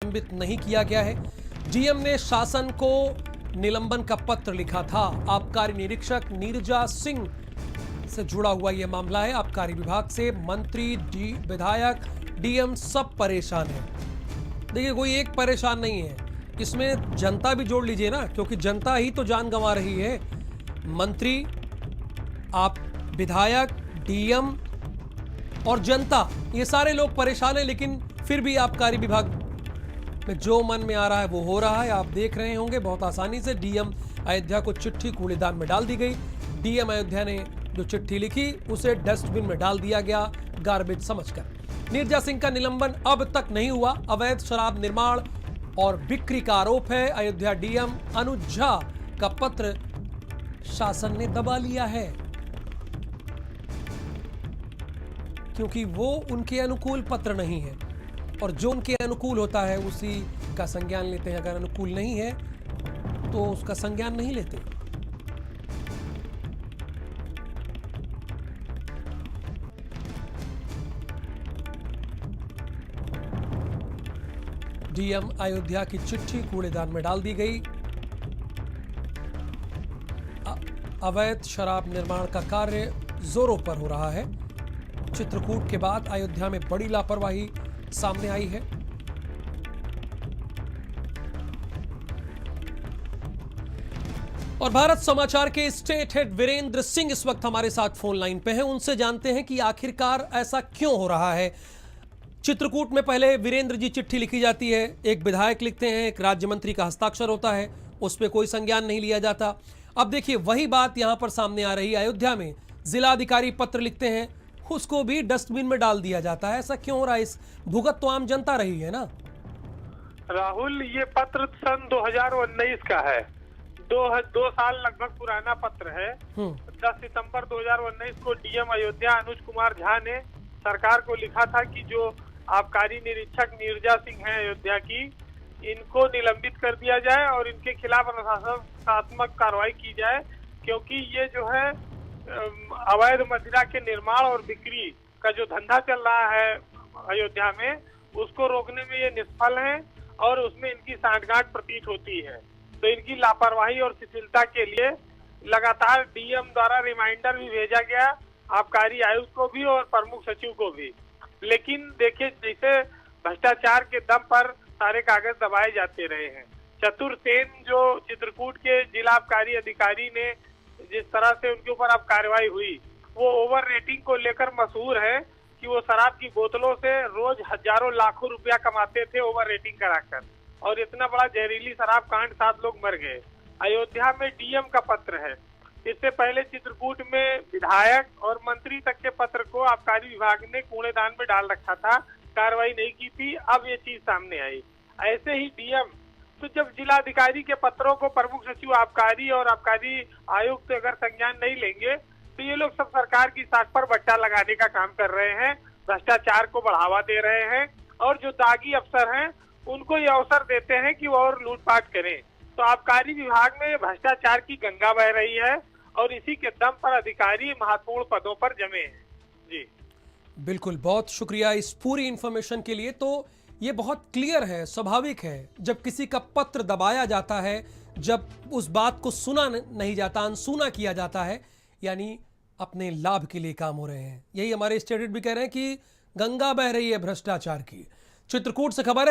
निलंबित नहीं किया गया है। डीएम ने शासन को निलंबन का पत्र लिखा था। आबकारी निरीक्षक नीरजा सिंह से जुड़ा हुआ यह मामला है। आबकारी विभाग से मंत्री, विधायक, डीएम सब परेशान है। देखिए, कोई एक परेशान नहीं है, इसमें जनता भी जोड़ लीजिए ना, क्योंकि जनता ही तो जान गंवा रही है। मंत्री, आप विधायक, डीएम और जनता, ये सारे लोग परेशान हैं। लेकिन फिर भी आबकारी विभाग में जो मन में आ रहा है वो हो रहा है। आप देख रहे होंगे बहुत आसानी से डीएम अयोध्या को चिट्ठी कूड़ेदान में डाल दी गई। डीएम अयोध्या ने जो चिट्ठी लिखी उसे डस्टबिन में डाल दिया गया, गार्बेज समझकर। नीरजा सिंह का निलंबन अब तक नहीं हुआ। अवैध शराब निर्माण और बिक्री का आरोप है। अयोध्या डीएम अनुज झा का पत्र शासन ने दबा लिया है, क्योंकि वो उनके अनुकूल पत्र नहीं है, और जो उनके अनुकूल होता है उसी का संज्ञान लेते हैं। अगर अनुकूल नहीं है तो उसका संज्ञान नहीं लेते। डीएम अयोध्या की चिट्ठी कूड़ेदान में डाल दी गई। अवैध शराब निर्माण का कार्य जोरों पर हो रहा है। चित्रकूट के बाद अयोध्या में बड़ी लापरवाही सामने आई है। और भारत समाचार के स्टेट हेड वीरेंद्र सिंह इस वक्त हमारे साथ फोन लाइन पे हैं। उनसे जानते हैं कि आखिरकार ऐसा क्यों हो रहा है। चित्रकूट में पहले वीरेंद्र जी चिट्ठी लिखी जाती है, एक विधायक लिखते हैं, एक राज्य मंत्री का हस्ताक्षर होता है, उस पर कोई संज्ञान नहीं लिया जाता। अब देखिए वही बात यहां पर सामने आ रही है। अयोध्या में जिलाधिकारी पत्र लिखते हैं, उसको भी डस्टबिन में डाल दिया जाता है। ऐसा क्यों हो रहा है? इस भुगत तो आम जनता रही है ना। राहुल, ये पत्र सन 2019 का है। दो साल लगभग पुराना पत्र है। 10 सितंबर 2019 को डीएम अयोध्या अनुज कुमार झा ने सरकार को लिखा था कि जो आबकारी निरीक्षक नीरजा सिंह हैं अयोध्या की, इनको निलंबित कर दिया जाए और इनके खिलाफ अनुशासनात्मक कार्रवाई की जाए, क्योंकि ये जो है अवैध मदिरा के निर्माण और बिक्री का जो धंधा चल रहा है अयोध्या में, उसको रोकने में ये निष्फल हैं और उसमें इनकी सांठगांठ प्रतीत होती है। तो इनकी लापरवाही और शिथिलता के लिए लगातार डीएम द्वारा रिमाइंडर भी भेजा गया, आबकारी आयुक्त को भी और प्रमुख सचिव को भी। लेकिन देखिए, जैसे भ्रष्टाचार के दम पर सारे कागज दबाए जाते रहे हैं। चतुर सेन जो चित्रकूट के जिला आबकारी अधिकारी ने जिस तरह से उनके ऊपर अब कार्रवाई हुई, वो ओवर रेटिंग को लेकर मशहूर है कि वो शराब की बोतलों से रोज हजारों लाखों रुपया कमाते थे ओवर रेटिंग कराकर, और इतना बड़ा जहरीली शराब कांड 7 लोग मर गए। अयोध्या में डीएम का पत्र है। इससे पहले चित्रकूट में विधायक और मंत्री तक के पत्र को आबकारी विभाग ने कूड़ेदान में डाल रखा था, कार्रवाई नहीं की थी। अब ये चीज सामने आई। ऐसे ही डीएम, तो जब जिलाधिकारी के पत्रों को प्रमुख सचिव आबकारी और आबकारी आयुक्त अगर संज्ञान नहीं लेंगे, तो ये लोग सब सरकार की साख पर बट्टा लगाने का काम कर रहे हैं, भ्रष्टाचार को बढ़ावा दे रहे हैं, और जो दागी अफसर हैं उनको ये अवसर देते हैं कि वो और लूटपाट करें। तो आबकारी विभाग में भ्रष्टाचार की गंगा बह रही है और इसी के दम पर अधिकारी महत्वपूर्ण पदों पर जमे हैं। जी बिल्कुल, बहुत शुक्रिया इस पूरी इंफॉर्मेशन के लिए। तो ये बहुत क्लियर है, स्वाभाविक है, जब किसी का पत्र दबाया जाता है, जब उस बात को सुना नहीं जाता, अनसुना किया जाता है, यानी अपने लाभ के लिए काम हो रहे हैं। यही हमारे स्टेट हेड भी कह रहे हैं कि गंगा बह रही है भ्रष्टाचार की। चित्रकूट से खबर है।